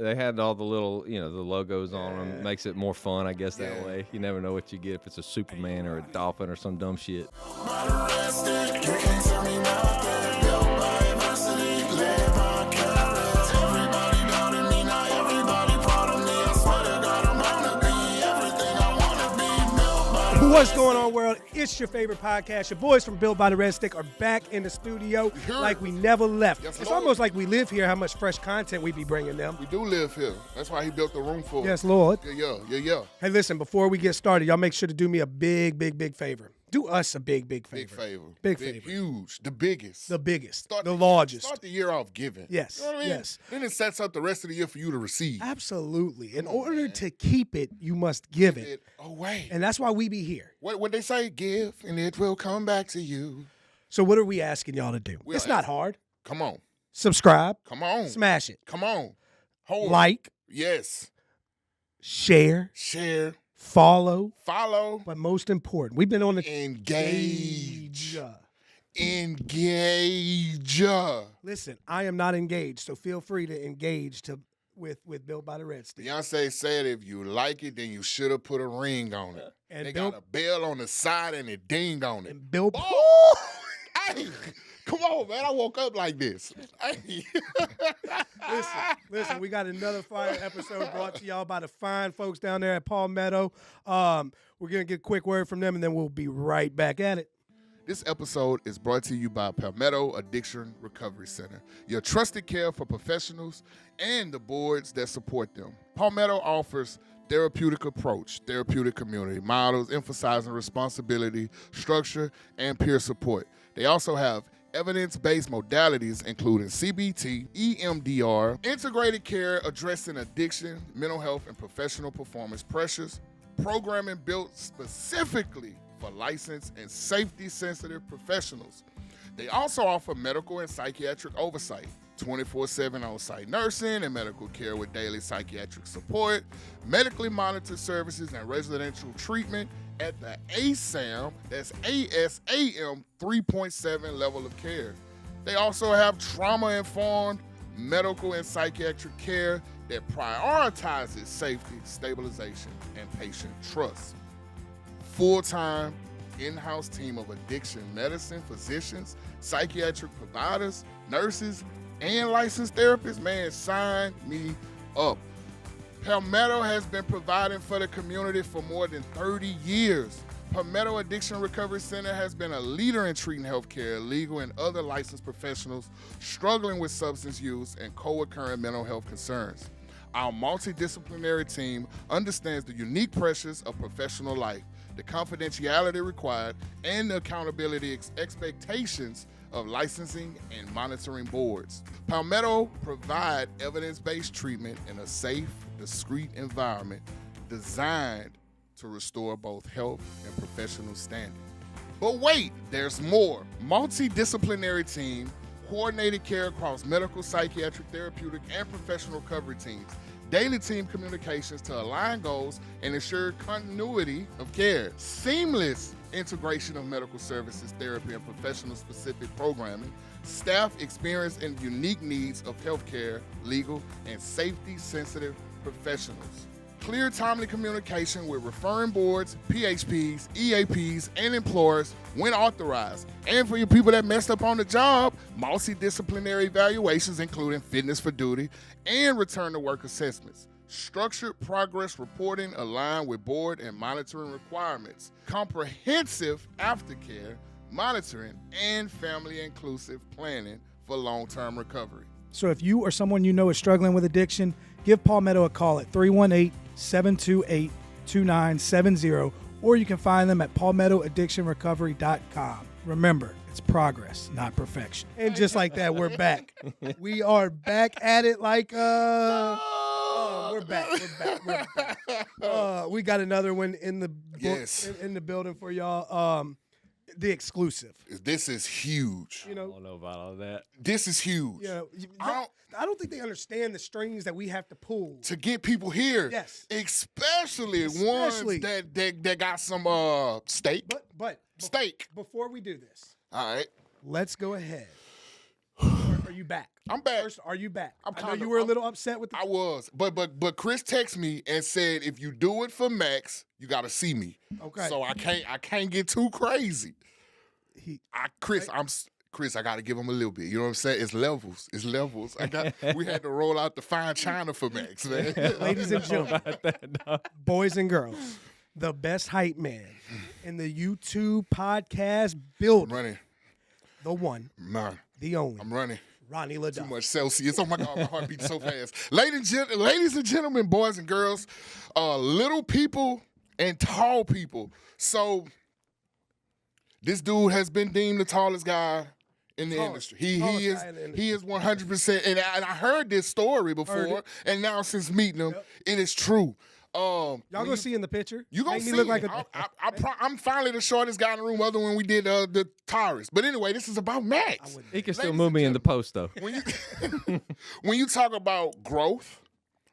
they had all the little, the logos on them. Makes it more fun, I guess, that way. You never know what you get if it's a Superman or a dolphin or some dumb shit. What's going on, world? It's your favorite podcast. Your boys from Built by the Red Stick are back in the studio like we never left. Yes, it's Lord. Almost like we live here, how much fresh content we be bringing them. We do live here. That's why he built the room for us. Yes, Lord. Yeah. Hey, listen, before we get started, y'all make sure to do me a big favor. Do us a big favor. Big favor. Huge. The biggest. The largest. Start the year off giving. Yes. You know what I mean? Yes. Then it sets up the rest of the year for you to receive. Absolutely. In order to keep it, you must give it. Away. And that's why we be here. What they say, give, and it will come back to you. So what are we asking y'all to do? It's not hard. Come on. Subscribe. Come on. Smash it. Come on. Hold like. Yes. Share. Follow. But most important, we've been on the Engage. Listen, I am not engaged, so feel free to engage with Built by the Red Stick. Beyonce said if you like it, then you should have put a ring on it. And they got a bell on the side and it dinged on it. And Bill. Hey, come on, man. I woke up like this. Hey. Listen, we got another fire episode brought to y'all by the fine folks down there at Palmetto. We're going to get a quick word from them, and then we'll be right back at it. This episode is brought to you by Palmetto Addiction Recovery Center, your trusted care for professionals and the boards that support them. Palmetto offers therapeutic approach, therapeutic community models emphasizing responsibility, structure, and peer support. They also have evidence-based modalities including CBT, EMDR, integrated care addressing addiction, mental health, and professional performance pressures, programming built specifically for licensed and safety-sensitive professionals. They also offer medical and psychiatric oversight, 24/7 on-site nursing and medical care with daily psychiatric support, medically monitored services and residential treatment at the ASAM, that's ASAM 3.7 level of care. They also have trauma-informed medical and psychiatric care that prioritizes safety, stabilization, and patient trust. Full-time in-house team of addiction medicine physicians, psychiatric providers, nurses, and licensed therapists. Man, sign me up. Palmetto has been providing for the community for more than 30 years. Palmetto Addiction Recovery Center has been a leader in treating healthcare, legal, and other licensed professionals struggling with substance use and co-occurring mental health concerns. Our multidisciplinary team understands the unique pressures of professional life, the confidentiality required, and the accountability expectations of licensing and monitoring boards. Palmetto provide evidence-based treatment in a safe, discreet environment designed to restore both health and professional standing. But wait, there's more. Multidisciplinary team, coordinated care across medical, psychiatric, therapeutic, and professional recovery teams. Daily team communications to align goals and ensure continuity of care. Seamless integration of medical services, therapy, and professional-specific programming. Staff experience in unique needs of healthcare, legal, and safety-sensitive professionals. Clear, timely communication with referring boards, PHPs, EAPs, and employers when authorized. And for you people that messed up on the job, multidisciplinary evaluations including fitness for duty and return to work assessments. Structured progress reporting aligned with board and monitoring requirements. Comprehensive aftercare, monitoring, and family-inclusive planning for long-term recovery. So if you or someone you know is struggling with addiction, give Palmetto a call at 318-728-2970, or you can find them at palmettoaddictionrecovery.com. Remember, it's progress, not perfection. And just like that, we're back. We are back at it like, we're back. We got another one in the in the building for y'all. The exclusive. This is huge. I don't know about all that. This is huge. I don't think they understand the strings that we have to pull to get people here. Yes, especially ones that got some steak. But steak. Before we do this, all right, let's go ahead. Are Are you back? I'm back. First, are you back? I'm I know kinda- you were a I'm- little upset with the I was, but Chris texted me and said if you do it for Max, you got to see me. Okay. So I can't get too crazy. Chris, I got to give him a little bit. You know what I'm saying? It's levels. We had to roll out the fine china for Max, man. Ladies and gentlemen, boys and girls, the best hype man in the YouTube podcast I'm building, running. the one, Man, the only, I'm running. Ronnie Too LeDuff. much Celsius. Oh my God, my heart beats so fast. Ladies and gentlemen, boys and girls, little people and tall people. So this dude has been deemed the tallest guy in the industry. He is 100%. And I heard this story before, and now since meeting him, it is true. Y'all gonna see in the picture. You gonna Make see me look it. like I'm finally the shortest guy in the room, other when we did the Taurus. But anyway, this is about Max. He can still move me in the post though. When you talk about growth,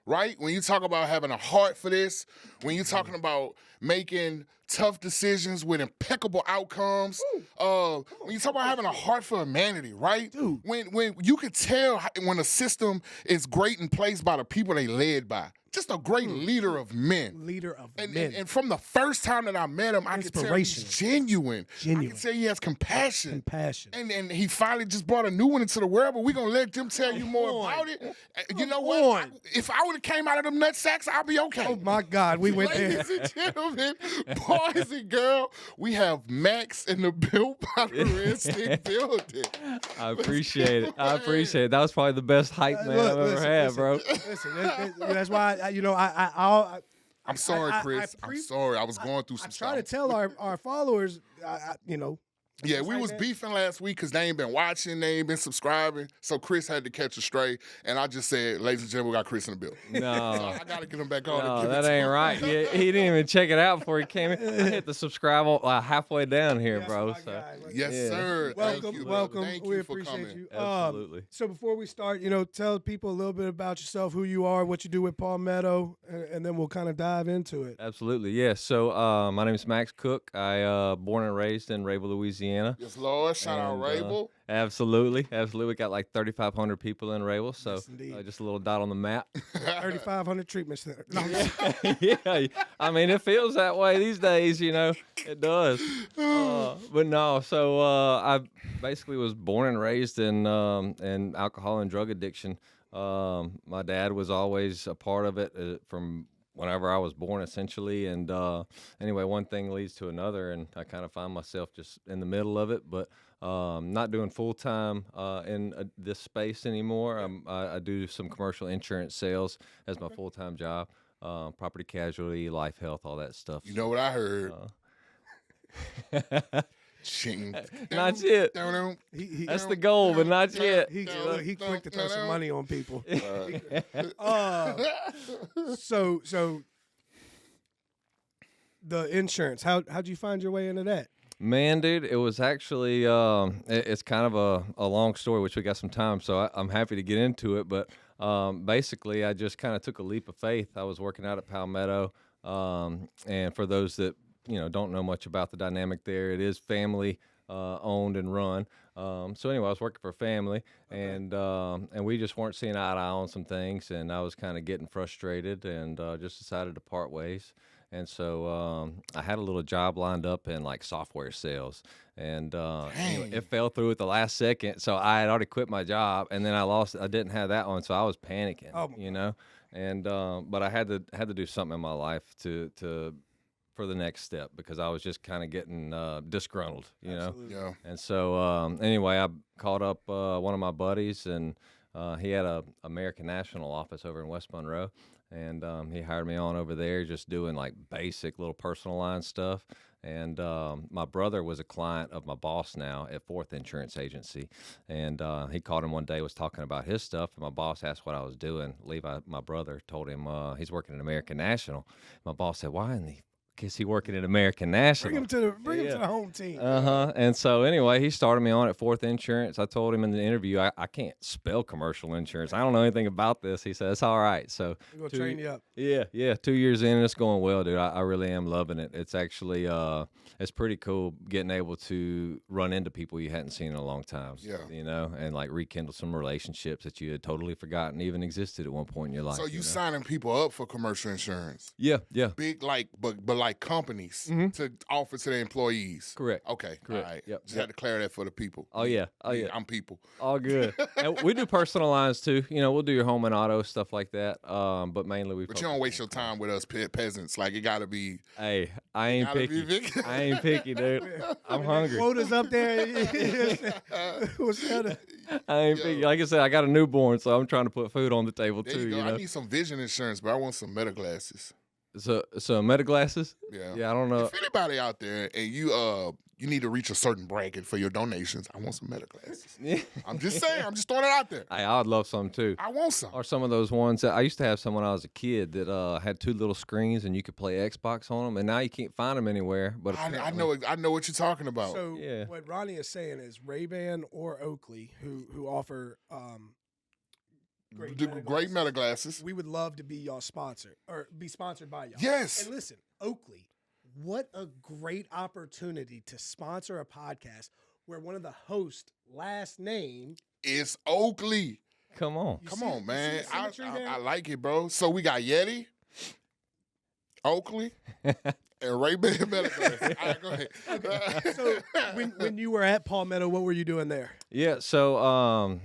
right? When you talk about having a heart for this, when you're talking about making tough decisions with impeccable outcomes, when you talk about having a heart for humanity, right? Dude. When you could tell when a system is great and placed by the people they led by. Just a great leader of men. leader of And, men. and from the first time that I met him, I could tell he's genuine. I could tell he has compassion. Compassion. And he finally just brought a new one into the world, but we're going to let them tell you more about it. You know what? If I would have came out of them nut sacks, I'll be okay. Oh, my God. We went there. Ladies and gentlemen, boys and girls, we have Max in the Built by the Red Stick building. I appreciate it. I appreciate it. That was probably the best hype man I've ever had, bro. Listen, that's why, I'm sorry, Chris. I'm sorry. I was going through some stuff. try to tell our followers, Yeah, we was beefing last week because they ain't been watching, they ain't been subscribing. So Chris had to catch a stray, and I just said, ladies and gentlemen, we got Chris in the building. No. So I got to get him back on. No, and give that it to ain't him. right. He didn't even check it out before he came in. I hit the subscribe halfway down here, bro. So. Yes, sir. Welcome, Thank you, welcome. Thank We you for appreciate coming. you. Absolutely. So before we start, tell people a little bit about yourself, who you are, what you do with Palmetto, and then we'll kind of dive into it. Absolutely, yes. So my name is Max Cook. I born and raised in Rayville, Louisiana. Yes, Lord. Shout out Rayville. Absolutely. We got like 3,500 people in Rayville, so Yes, indeed. just a little dot on the map. 3,500 treatment center. No, Yeah, I mean it feels that way these days, it does. But no, so I basically was born and raised in alcohol and drug addiction. My dad was always a part of it from whenever I was born, essentially. And anyway, one thing leads to another, and I kind of find myself just in the middle of it, but not doing full-time in this space anymore. I do some commercial insurance sales as my full-time job, property casualty, life health, all that stuff. You know what I heard? Ching. Not yet. That's the goal, but not yet. He quick to throw some money on people. So the insurance, how'd you find your way into that? Man, dude, it was actually it's kind of a long story, which we got some time, so I'm happy to get into it. But basically, I just kind of took a leap of faith. I was working out at Palmetto, and for those that don't know much about the dynamic there, it is family owned and run. So anyway, I was working for a family, and we just weren't seeing eye to eye on some things, and I was kind of getting frustrated, and just decided to part ways. And so I had a little job lined up in like software sales, and anyway, it fell through at the last second. So I had already quit my job, and then I didn't have that one, so I was panicking, And but I had to do something in my life for the next step, because I was just kind of getting disgruntled, Absolutely. Yeah. And so anyway, I called up one of my buddies, and he had a American National office over in West Monroe. And he hired me on over there, just doing like basic little personal line stuff. And my brother was a client of my boss now at Fourth Insurance Agency. And he called him one day, was talking about his stuff. And my boss asked what I was doing. Levi, my brother, told him he's working at American National. My boss said, "Why in the because he working at American National. Bring him to the home team. And so anyway, he started me on at Fourth Insurance. I told him in the interview, I can't spell commercial insurance. I don't know anything about this. He said, it's all right. So We're going to train you up. Yeah. 2 years in, it's going well, dude. I really am loving it. It's actually, it's pretty cool getting able to run into people you hadn't seen in a long time. Yeah. You know, and like rekindle some relationships that you had totally forgotten even existed at one point in your life. So you know? signing people up for commercial insurance? Yeah. Big but like companies to offer to their employees. Correct. Okay. Correct. All right. Yep. Just had to clear that for the people. Oh yeah. I'm people. All good. And we do personal lines too. You know, we'll do your home and auto stuff like that. But mainly we. But you don't waste your time with us peasants. Like it gotta be. Hey, I ain't picky. I ain't picky, dude. I'm hungry. Quotas up there. What's that? I ain't picky. Like I said, I got a newborn, so I'm trying to put food on the table There too. you go. You know? I need some vision insurance, but I want some meta glasses. So meta glasses. Yeah. Yeah, I don't know. If anybody out there and you need to reach a certain bracket for your donations, I want some meta glasses. I'm just saying. I'm just throwing it out there. Hey, I'd love some too. I want some. Or some of those ones that I used to have some when I was a kid that had 2 little screens and you could play Xbox on them, and now you can't find them anywhere. But I know what you're talking about. So Yeah. what Ronnie is saying is Ray-Ban or Oakley, who offer Great meta glasses. we would love to be y'all sponsor or be sponsored by y'all. Yes. And listen, Oakley, what a great opportunity to sponsor a podcast where one of the hosts' last name It's Oakley. come on. Come on, man. the symmetry there? I like it, bro. So we got Yeti, Oakley, and Ray-Ban meta glasses. All right, go ahead. So when you were at Palmetto, what were you doing there? Yeah, so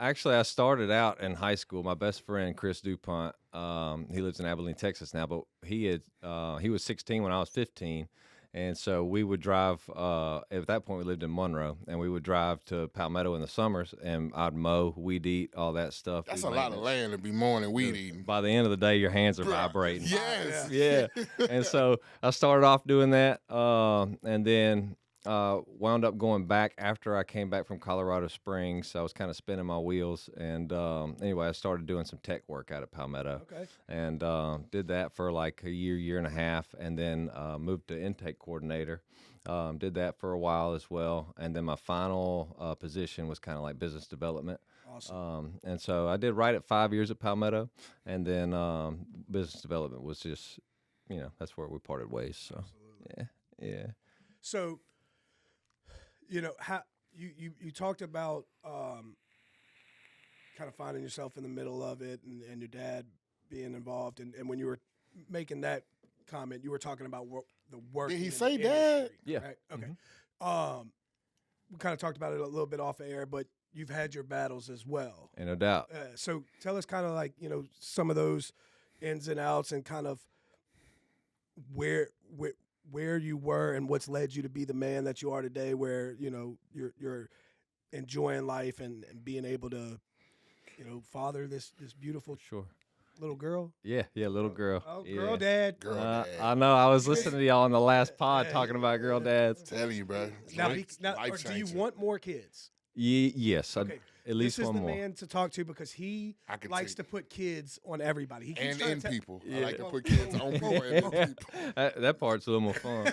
actually I started out in high school. My best friend Chris DuPont, he lives in Abilene, Texas now, but he was 16 when I was 15. And so we would drive, at that point we lived in Monroe, and we would drive to Palmetto in the summers, and I'd mow, weed eat, all that stuff. That's do a lot of maintenance. land to be mowing and weed eating. By the end of the day, your hands are vibrating. Yes. Yeah. And so I started off doing that, and then wound up going back after I came back from Colorado Springs. I was kind of spinning my wheels, and anyway, I started doing some tech work out at Palmetto. Okay. And did that for like a year and a half, and then moved to intake coordinator. Did that for a while as well, and then my final position was kind of like business development. Awesome. And so I did right at 5 years at Palmetto, and then business development was just, that's where we parted ways. So yeah. So, how you talked about kind of finding yourself in the middle of it, and your dad being involved, and when you were making that comment, you were talking about the work. Did he in say the that? industry, Yeah. right? Okay. We kind of talked about it a little bit off air, but you've had your battles as well. And no doubt. So tell us kind of like some of those ins and outs, and kind of where you were and what's led you to be the man that you are today, where you're enjoying life and being able to father this beautiful Sure. little girl. Yeah, little girl. Oh, yeah. girl dad. Girl, dad. I know. I was listening to y'all on the last pod talking about girl dads. Telling you, bro. Now, Life or do you changing. want more kids? Yes, Okay. at least This is one the more. man to talk to, because he I can likes take- to put kids on everybody. He keeps And trying in to people. I Yeah. like to put kids on people and in people. That part's a little more fun.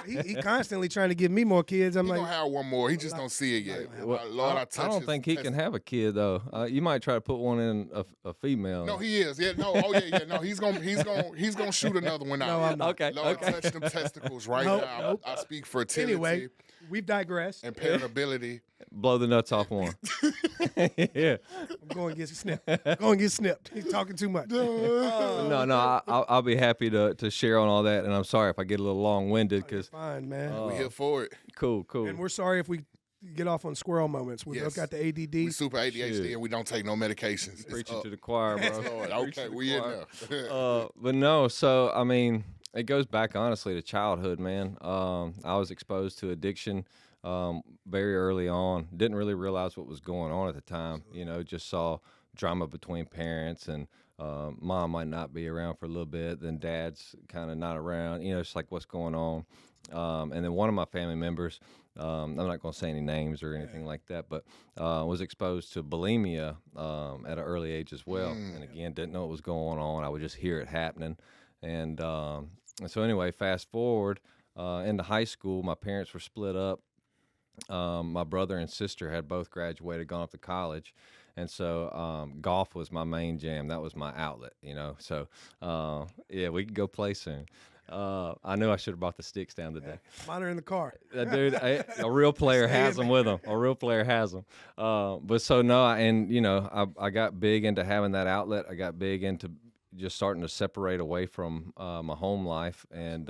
he constantly trying to give me more kids. I'm He like, gonna have one more. He just don't see it yet. Well, Lord, I I touch don't his think he can have a kid though. You might try to put one in a female. No, he is. Yeah, no. Oh yeah. No, he's gonna shoot another one out. No, I'm not. Okay. Lord, okay. touch them testicles right Nope, now. nope. I speak fertility anyway, we've digressed. and parentability. Blow the nuts off one. Yeah. I'm going to get snipped. Going to get snipped. He's talking too much. No. I'll be happy to share on all that, and I'm sorry if I get a little long-winded because Fine, man. We here for it. cool. And we're sorry if we get off on squirrel moments. We both Yes. got the ADD. We super ADHD Shit. and we don't take no medications. It's Preaching up. to the choir, bro. Lord, Preaching okay, to the we in choir. there. But no, so I mean, it goes back honestly to childhood, man. I was exposed to addiction very early on. Didn't really realize what was going on at the time. Just saw drama between parents, and mom might not be around for a little bit, then dad's kind of not around. It's like what's going on. And then one of my family members, I'm not going to say any names or anything like that, but was exposed to bulimia at an early age as well. And again, didn't know what was going on. I would just hear it happening. And And so anyway, fast forward into high school, my parents were split up. My brother and sister had both graduated, gone off to college. And so golf was my main jam. That was my outlet, you know. So, yeah, we could go play soon. I knew I should have brought the sticks down today. Mine are in the car. Dude, a real player has them with him. A real player has them. But so, no, and, you know, I got big into having that outlet. I got big into just starting to separate away from my home life and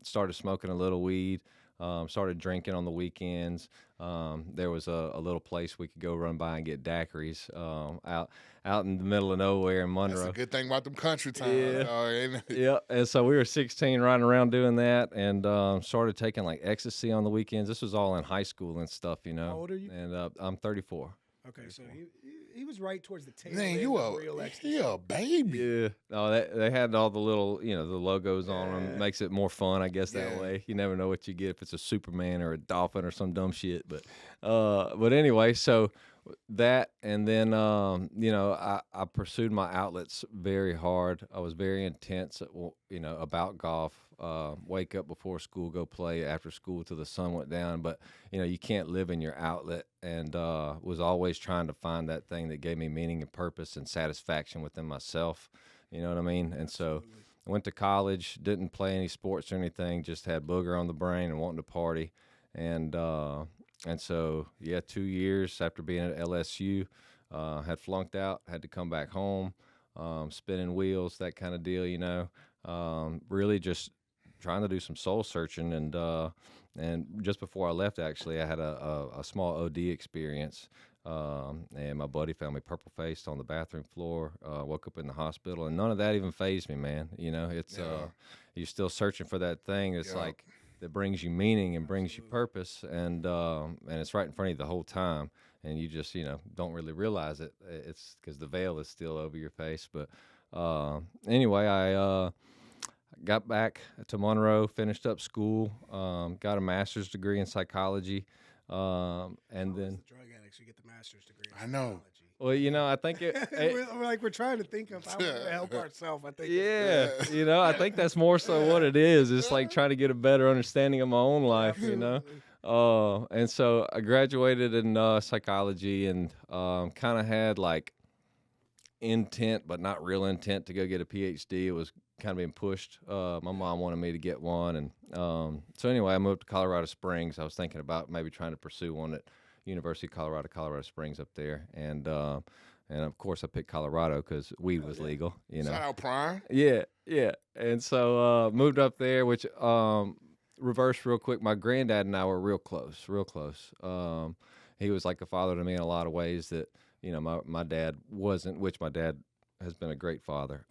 started smoking a little weed. Started drinking on the weekends. There was a little place we could go run by and get daiquiris out in the middle of nowhere in Monroe. That's a good thing about them country towns. Yeah. Yeah, and so we were 16 riding around doing that and started taking like ecstasy on the weekends. This was all in high school and stuff, you know. How old are you? And I'm 34. Okay, so he was right towards the tail Man, end you of real ecstasy. you a baby. Yeah. No, they had all the little, you know, the logos on them. Makes it more fun, I guess, that way. You never know what you get if it's a Superman or a dolphin or some dumb shit. But anyway, so that, and then, you know, I pursued my outlets very hard. I was very intense, you know, about golf. Wake up before school, go play after school till the sun went down. But, you know, you can't live in your outlet, and was always trying to find that thing that gave me meaning and purpose and satisfaction within myself. You know what I mean? And so I went to college, didn't play any sports or anything, just had booger on the brain and wanting to party. And so, yeah, 2 years after being at LSU, had flunked out, had to come back home, spinning wheels, that kind of deal, you know. Really just trying to do some soul searching. And just before I left, actually, I had a small OD experience. And my buddy found me purple-faced on the bathroom floor, woke up in the hospital, and none of that even fazed me, man. You know, it's you're still searching for that thing. It's like that brings you meaning and brings you purpose, and it's right in front of you the whole time, and you just, you know, don't really realize it. It's because the veil is still over your face. But anyway, I got back to Monroe, finished up school, got a master's degree in psychology, and then Drug addicts who get the master's degree. I know. well, you know, I think we're trying to think of how we can help ourselves. I think. yeah, you know, I think that's more so what it is. It's like trying to get a better understanding of my own life, you know. And so I graduated in psychology and kind of had like intent, but not real intent to go get a PhD. It was kind of being pushed. My mom wanted me to get one, and so anyway, I moved to Colorado Springs. I was thinking about maybe trying to pursue one at University of Colorado Springs up there, and of course I picked Colorado because weed was legal. You know, Shout out Prime. yeah, and so moved up there, which reversed real quick. My granddad and I were real close. He was like a father to me in a lot of ways that, you know, my dad wasn't, which my dad has been a great father.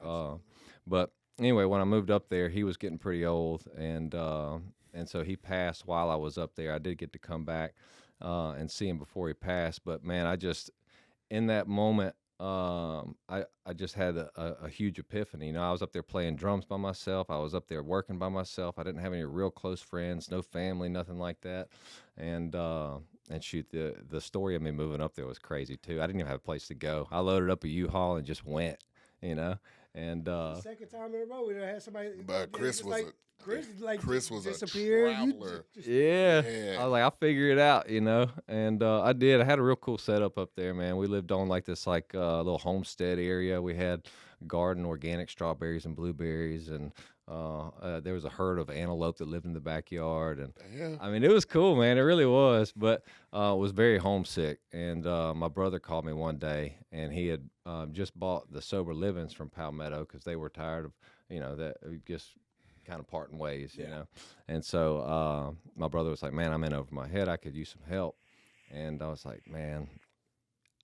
But anyway, when I moved up there, he was getting pretty old, and so he passed while I was up there. I did get to come back and see him before he passed, but man, I just, in that moment, I just had a huge epiphany. You know, I was up there playing drums by myself. I was up there working by myself. I didn't have any real close friends, no family, nothing like that. And shoot, the story of me moving up there was crazy too. I didn't even have a place to go. I loaded up a U-Haul and just went, you know. And second time in a row we done had somebody. But Chris was Chris was disappeared. a traveler. yeah, I was like, I'll figure it out, you know. And I did. I had a real cool setup up there, man. We lived on like this little homestead area. We had garden, organic strawberries and blueberries, and there was a herd of antelope that lived in the backyard. And I mean, it was cool, man. It really was. But was very homesick. And my brother called me one day, and he had just bought the sober livings from Palmetto because they were tired of, you know, that just kind of parting ways, you know. And so my brother was like, man, I'm in over my head. I could use some help. And I was like, man,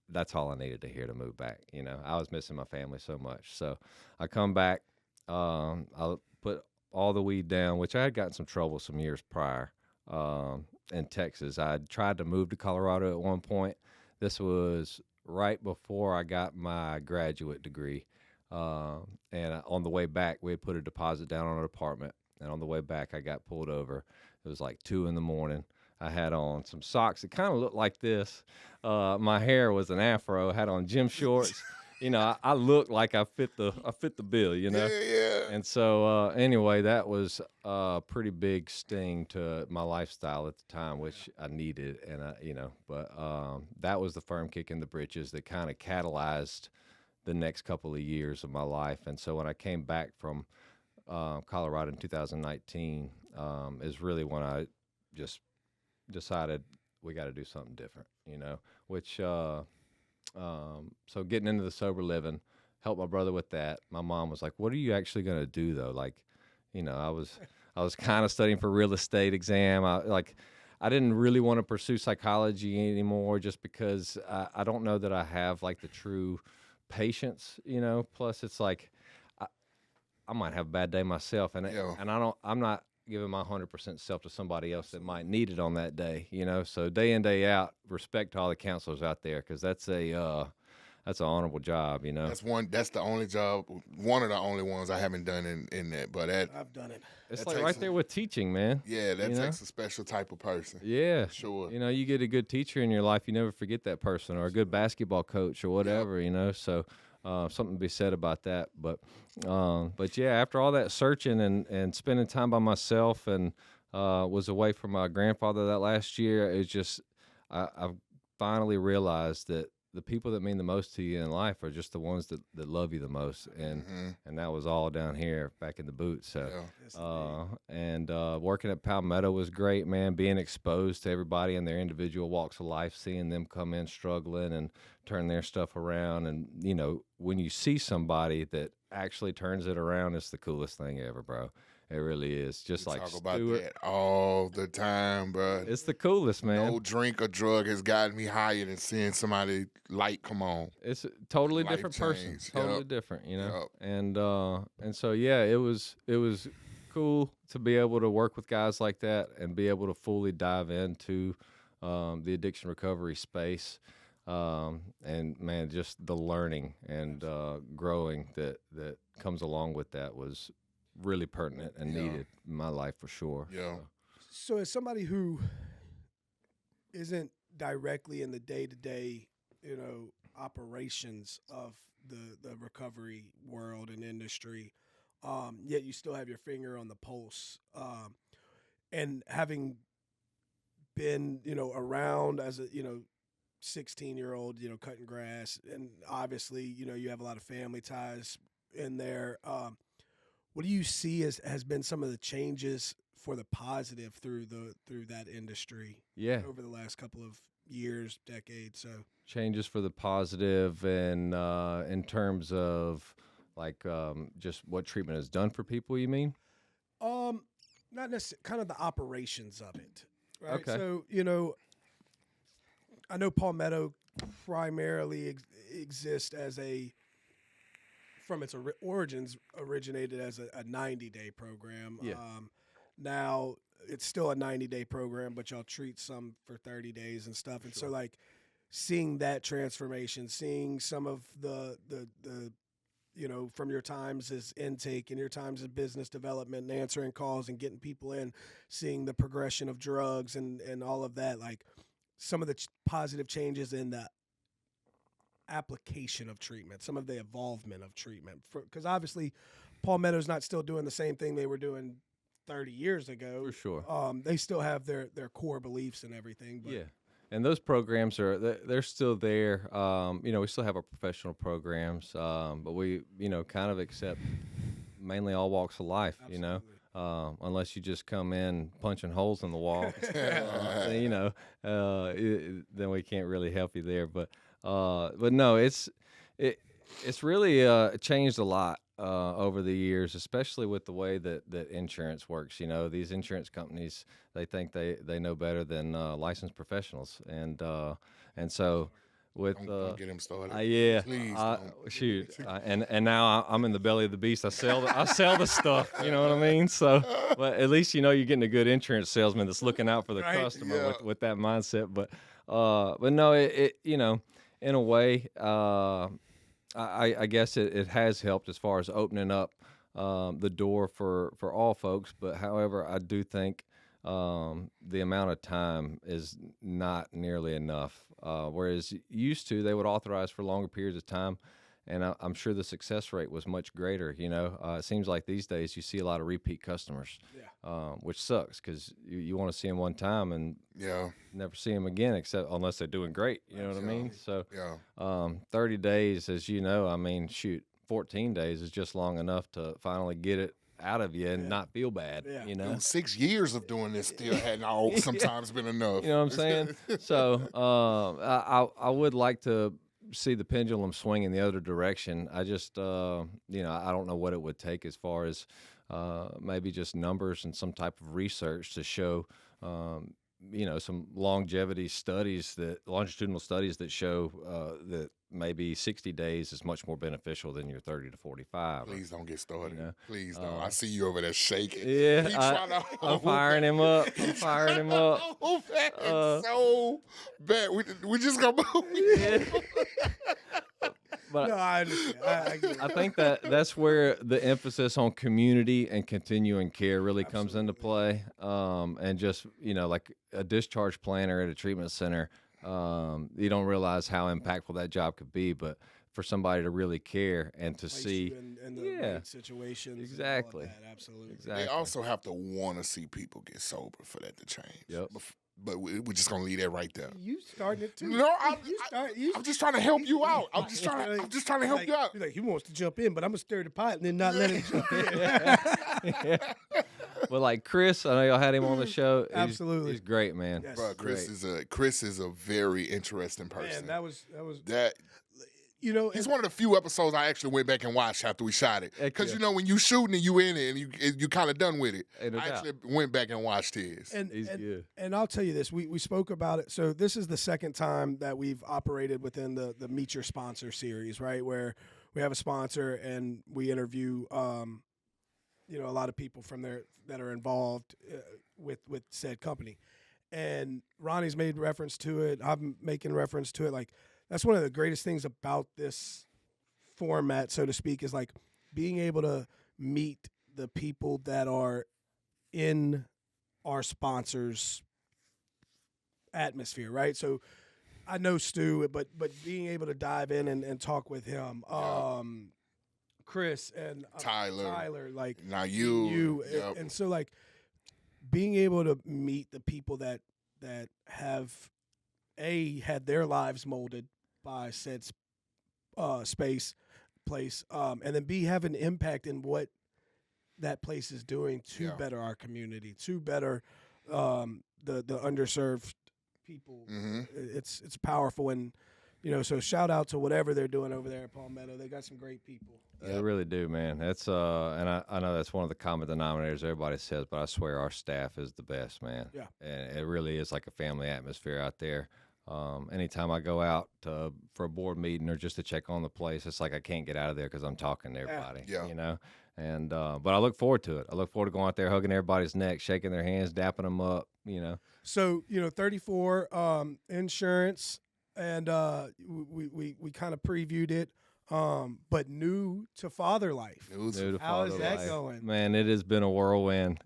that's all I needed to hear to move back. You know, I was missing my family so much. So I come back, I put all the weed down, which I had gotten some trouble some years prior in Texas. I tried to move to Colorado at one point. This was right before I got my graduate degree. And on the way back, we had put a deposit down on an apartment. And on the way back, I got pulled over. It was like 2 a.m. I had on some socks that kind of looked like this. My hair was an afro. I had on gym shorts. you know, I look like I fit the bill, you know. Yeah. And so anyway, that was a pretty big sting to my lifestyle at the time, which I needed, and you know, but that was the firm kick in the britches that kind of catalyzed the next couple of years of my life. And so when I came back from Colorado in 2019, is really when I just decided we got to do something different, you know, which, so getting into the sober living, helped my brother with that. My mom was like, what are you actually going to do though? Like, you know, I was kind of studying for real estate exam. I didn't really want to pursue psychology anymore just because I don't know that I have like the true patience, you know, plus it's like, I might have a bad day myself, and I'm not giving my 100% self to somebody else that might need it on that day, you know. So day in, day out, respect to all the counselors out there, because that's an honorable job, you know. That's the only job, one of the only ones I haven't done in that. But I've done it. It's like right there with teaching, man. Yeah, that takes a special type of person. Yeah, sure. You know, you get a good teacher in your life, you never forget that person, or a good basketball coach or whatever, you know. So. Something to be said about that, but yeah, after all that searching and spending time by myself, and was away from my grandfather that last year, it's just I've finally realized that the people that mean the most to you in life are just the ones that love you the most, and that was all down here back in the boot. So, working at Palmetto was great, man. Being exposed to everybody in their individual walks of life, seeing them come in struggling and turn their stuff around, and you know, when you see somebody that actually turns it around, it's the coolest thing ever, bro. It really is. Just we like talk about Stuart. that all the time, bro. It's the coolest, man. No drink or drug has gotten me higher than seeing somebody light come on. It's a totally Life different person. change. Totally different, you know. Yep. And so yeah, it was cool to be able to work with guys like that and be able to fully dive into the addiction recovery space. And man, just the learning and growing that comes along with that was really pertinent and needed in my life for sure. Yeah. So as somebody who isn't directly in the day-to-day, you know, operations of the recovery world and industry, yet you still have your finger on the pulse, and having been, you know, around as a, you know, 16-year-old, you know, cutting grass, and obviously, you know, you have a lot of family ties in there. What do you see as has been some of the changes for the positive through that industry? Yeah. Over the last couple of years, decades. So changes for the positive, and in terms of like just what treatment has done for people. You mean? Not necessarily. Kind of the operations of it. Right. Okay. So you know, I know Palmetto primarily exists as from its origins, originated as a 90-day program. Yeah. Now it's still a 90-day program, but y'all treat some for 30 days and stuff. And so like seeing that transformation, seeing some of the you know, from your times as intake and your times as business development and answering calls and getting people in, seeing the progression of drugs and all of that, like some of the positive changes in the application of treatment, some of the evolvement of treatment, because obviously Palmetto's not still doing the same thing they were doing 30 years ago. For sure. They still have their core beliefs and everything. But yeah. And those programs they're still there. You know, we still have our professional programs, but we, you know, kind of accept mainly all walks of life. Absolutely. You know, unless you just come in punching holes in the wall, you know, then we can't really help you there. But no, it's really changed a lot over the years, especially with the way that insurance works. You know, these insurance companies, they think they know better than licensed professionals, and so with don't get him started. Yeah, please shoot, and now I'm in the belly of the beast. I sell the stuff. You know what I mean? So, but at least you know you're getting a good insurance salesman that's looking out for the customer with that mindset. But no, it you know, in a way, I guess it has helped as far as opening up the door for all folks. But however, I do think the amount of time is not nearly enough. Whereas used to, they would authorize for longer periods of time. and I'm sure the success rate was much greater. It seems like these days you see a lot of repeat customers, which sucks because you want to see them one time and never see them again, except unless they're doing great. You know what I mean? So 30 days, as you know, I mean, shoot, 14 days is just long enough to finally get it out of you and not feel bad. 6 years of doing this still hadn't sometimes been enough. You know what I'm saying? So I would like to see the pendulum swing in the other direction. I just I don't know what it would take as far as maybe just numbers and some type of research to show some longitudinal studies that show that maybe 60 days is much more beneficial than your 30 to 45. Please don't get started. Please don't. I see you over there shaking. Yeah, I'm firing him up. It's so bad. We just gonna move. But No, I understand. I think that's where the emphasis on community and continuing care really comes into play. And just, like a discharge planner at a treatment center, you don't realize how impactful that job could be, but for somebody to really care and to see in the right situations. Exactly. And all of that, absolutely. Exactly. They also have to want to see people get sober for that to change. Yep. But we're just gonna leave that right there. You starting it too. No, I'm just trying to help you out. I'm just trying to help you out. He's like, he wants to jump in, but I'm gonna stir the pot and then not let him jump in. But like Chris, I know y'all had him on the show. Absolutely. He's great, man. Yes. Bro, Chris is a very interesting person. Man, that was He's one of the few episodes I actually went back and watched after we shot it. Because when you shooting and you in it and you kind of done with it, I actually went back and watched his. He's good. And I'll tell you this, we spoke about it. So this is the second time that we've operated within the Meet Your Sponsor series, right? Where we have a sponsor and we interview, a lot of people from there that are involved with said company. And Ronnie's made reference to it. I'm making reference to it. Like, that's one of the greatest things about this format, so to speak, is like being able to meet the people that are in our sponsors' atmosphere, right? So I know Stu, but being able to dive in and talk with him, Chris and Tyler, like now you, and so like being able to meet the people that have had their lives molded by said place, and then have an impact in what that place is doing to better our community, to better the underserved people. Mm-hmm. It's powerful, and so shout out to whatever they're doing over there at Palmetto. They got some great people. They really do, man. That's and I know that's one of the common denominators everybody says, but I swear our staff is the best, man. Yeah, and it really is like a family atmosphere out there. Anytime I go out for a board meeting or just to check on the place, it's like I can't get out of there because I'm talking to everybody. And but I look forward to it. I look forward to going out there, hugging everybody's neck, shaking their hands, dapping them up. So 34 insurance, and we kind of previewed it. But new to father life. How is that going? Man, it has been a whirlwind.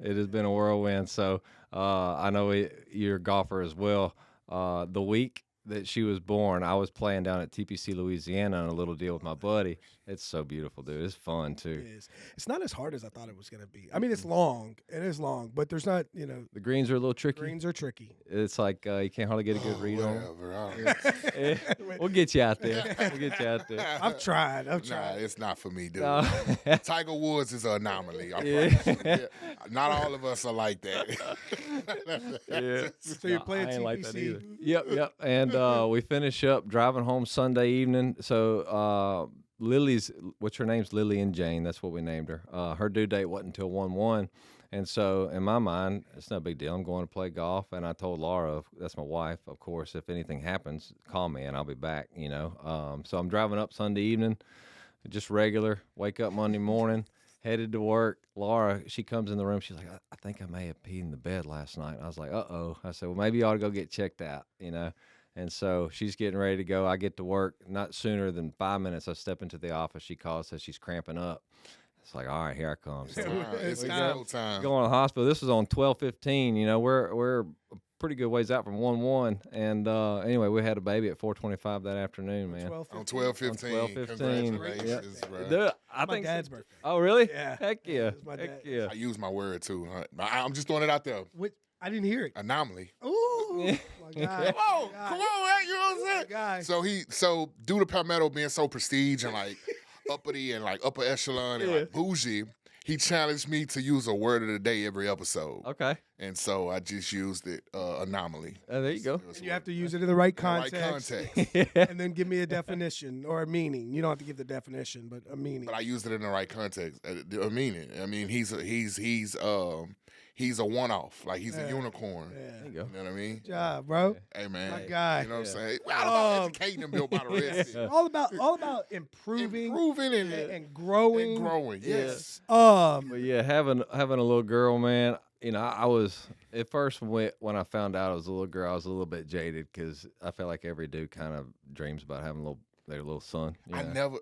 So I know you're a golfer as well. The week that she was born, I was playing down at TPC, Louisiana on a little deal with my buddy. It's so beautiful, dude. It's fun, too. It is. It's not as hard as I thought it was going to be. I mean, it's long. It is long, but there's not, The greens are a little tricky. Greens are tricky. It's like you can't hardly get a good read on them. We'll get you out there. I've tried. Nah, it's not for me, dude. Tiger Woods is an anomaly. I promise. Not all of us are like that. So you're playing TPC. Like that either. Yep. And we finish up driving home Sunday evening. So Lily's, what's her name's Lillian Jane. That's what we named her. Her due date wasn't until 1/1. And so in my mind, it's no big deal. I'm going to play golf. And I told Laura, that's my wife, of course, if anything happens, call me and I'll be back, So I'm driving up Sunday evening, just regular, wake up Monday morning, headed to work. Laura, she comes in the room. She's like, I think I may have peed in the bed last night. And I was like, uh-oh. I said, well, maybe you ought to go get checked out, And so she's getting ready to go. I get to work. Not sooner than 5 minutes, I step into the office. She calls, says she's cramping up. It's like, all right, here I come. So It's time. going to the hospital. This was on 12/15. We're pretty good ways out from 1-1. And anyway, we had a baby at 4:25 that afternoon, man. On 12/15. 12/15. Congratulations, bro. Dude, My dad's birthday. Oh, really? Yeah. Heck yeah. It's my Heck dad. yeah. I use my word too. Huh? I'm just throwing it out there. I didn't hear it. Anomaly. Ooh, my God. Come on, man. You know what I'm saying? Guy. So due to Palmetto being so prestige and like uppity and like upper echelon and like bougie, he challenged me to use a word of the day every episode. Okay. And so I just used it, anomaly. There you go. And you have to use it in the right In the right context. context. And then give me a definition or a meaning. You don't have to give the definition, but a meaning. But I used it in the right context. A meaning. I mean, he's a one-off. Like he's a unicorn. Yeah. There you go. You know what I mean? Good job, bro. Hey man, My guy. You know what I'm saying? Well, I about educating them built by the rest. All about improving and growing. And growing. Yes. But yeah, having a little girl, man. You know, I was at first when I found out I was a little girl, I was a little bit jaded because I felt like every dude kind of dreams about having their little son. You know?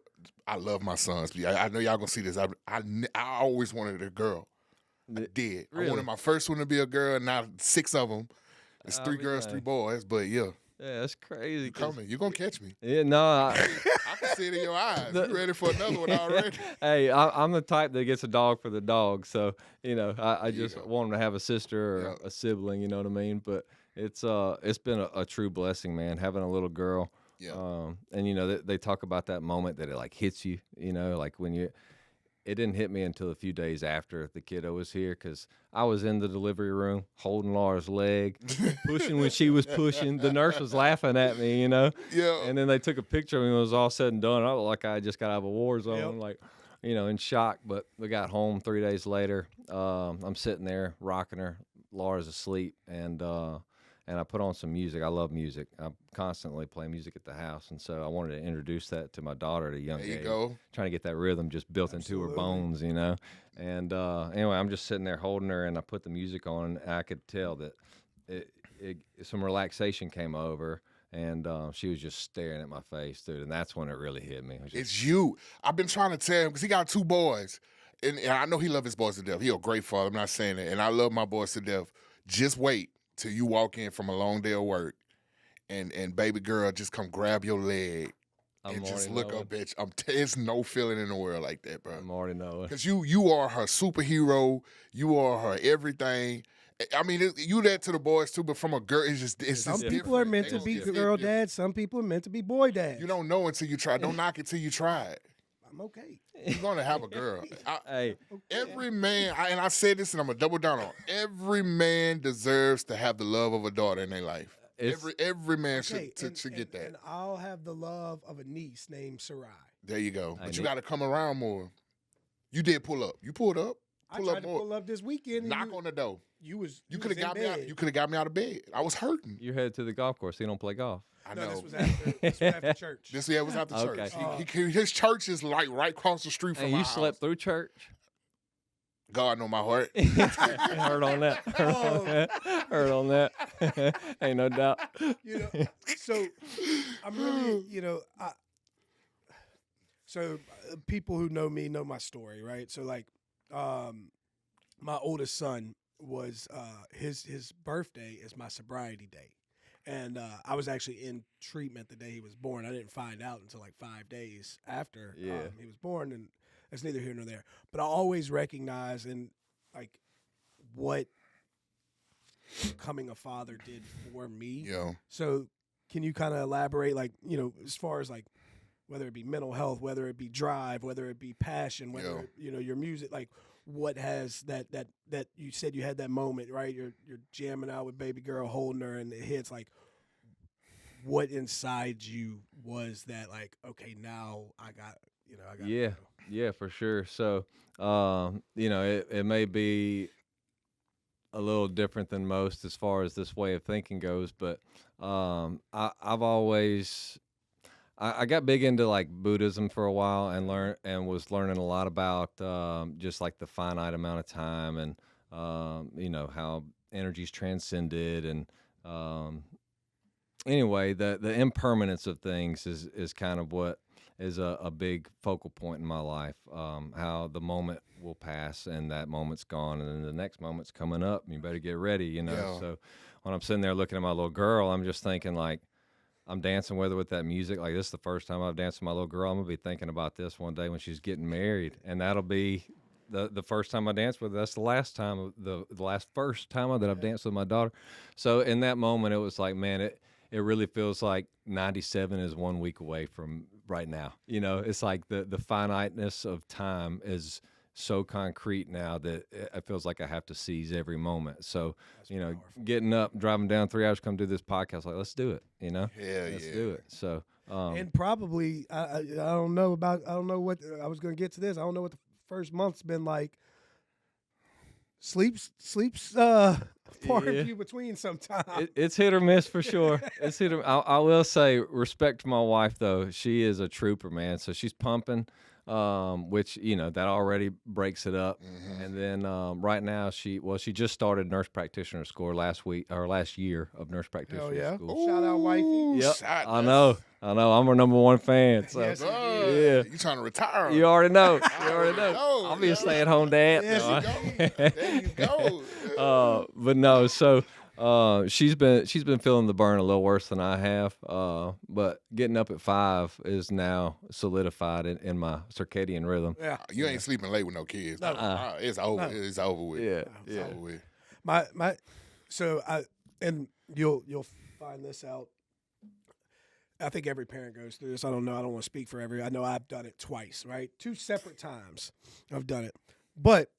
I love my sons. I know y'all gonna see this. I always wanted a girl. I did. Really? I wanted my first one to be a girl. Now 6 of them. It's 3 girls, 3 boys. But yeah, that's crazy. you coming? You gonna catch me? Yeah, no. I can see it in your eyes. You ready for another one already? Hey, I'm the type that gets a dog for the dog. So, you know, I just want him to have a sister or a sibling, you know what I mean? But it's been a true blessing, man, having a little girl. Yeah. And, you know, they talk about that moment that it, like, hits you, you know, like when it didn't hit me until a few days after the kiddo was here because I was in the delivery room holding Laura's leg, pushing when she was pushing. The nurse was laughing at me, you know? Yeah. And then they took a picture of me when it was all said and done. I looked like I just got out of a war zone, like, you know, in shock. But we got home 3 days later. I'm sitting there rocking her. Laura's asleep, and I put on some music. I love music. I constantly play music at the house, and so I wanted to introduce that to my daughter at a young age. There you go. Trying to get that rhythm just built into her bones, you know. And anyway, I'm just sitting there holding her, and I put the music on, and I could tell that some relaxation came over, and she was just staring at my face, dude. And that's when it really hit me. It's you. I've been trying to tell him because he got 2 boys, and I know he loves his boys to death. He a great father. I'm not saying that, and I love my boys to death. Just wait till you walk in from a long day of work, and baby girl just come grab your leg and just look up at you. There's no feeling in the world like that, bro. I'm already knowing. Because you are her superhero. You are her everything. I mean, you that to the boys too, but from a girl, it's Some just people are different. meant to be girl dads. Some people are meant to be boy dads. You don't know until you try. Don't knock it till you try it. I'm okay. You're gonna have a girl. Hey, Every man, and I said this, and I'm gonna double down on. Every man deserves to have the love of a daughter in their life. Every man should get that. And I'll have the love of a niece named Sarai. There you go. But you got to come around more. You did pull up. You pulled up. I tried to pull up this weekend. Knock on the door. You could have got me out. You could have got me out of bed. I was hurting. you're headed to the golf course. So you don't play golf. I know. This was after church. This was after Okay. church. His church is like right across the street from Hey, my you house. slept through church? God know my heart. Heard on that. Heard on that. Ain't no doubt. You know, so I'm really, you know, people who know me know my story, right? So like, my oldest son was his birthday is my sobriety day, and I was actually in treatment the day he was born. I didn't find out until like 5 days after he was born, and that's neither here nor there. But I always recognize and like what becoming a father did for me. Yeah. So can you kind of elaborate, like, you know, as far as like whether it be mental health, whether it be drive, whether it be passion, whether it, you know, your music, like what has that you said you had that moment, right? You're jamming out with baby girl, holding her, and it hits. Like, what inside you was that like, okay, now I got. Yeah, for sure. So, you know, it may be a little different than most as far as this way of thinking goes, but I've always I got big into like Buddhism for a while and was learning a lot about just like the finite amount of time and you know, how energy's transcended and anyway, the impermanence of things is kind of what is a big focal point in my life. How the moment will pass and that moment's gone, and then the next moment's coming up. And you better get ready, you know. Yeah. So when I'm sitting there looking at my little girl, I'm just thinking like, I'm dancing with her with that music. Like, this is the first time I've danced with my little girl. I'm gonna be thinking about this one day when she's getting married, and that'll be the first time I dance with her. That's the last time, the first time that I've danced with my daughter. So in that moment, it was like, man, it really feels like 97 is 1 week away from right now. You know, it's like the finiteness of time is so concrete now that it feels like I have to seize every moment. So, you know, getting up, driving down 3 hours, come do this podcast, like, let's do it, you know? Let's do it. So, and probably, I don't know what I was going to get to this. I don't know what the first month's been like. Sleep's far and few between sometimes. It's hit or miss for sure. It's hit or, I will say, respect to my wife, though. She is a trooper, man. So she's pumping. Which, you know, that already breaks it up. Mm-hmm. And then right now she just started nurse practitioner school last year of nurse practitioner school. Shout out wifey. Yep. I know. I'm her number one fan. So yes, yeah. You trying to retire? You already know. I'll be a stay-at-home dad. Yes, there you go. But no, so she's been feeling the burn a little worse than I have. But getting up at 5 is now solidified in my circadian rhythm. Yeah, you ain't sleeping late with no kids. No. It's over. No. It's over with. Yeah, it's over with. And you'll find this out. I think every parent goes through this. I don't know. I don't want to speak for every. I know I've done it twice, right? 2 separate times I've done it. But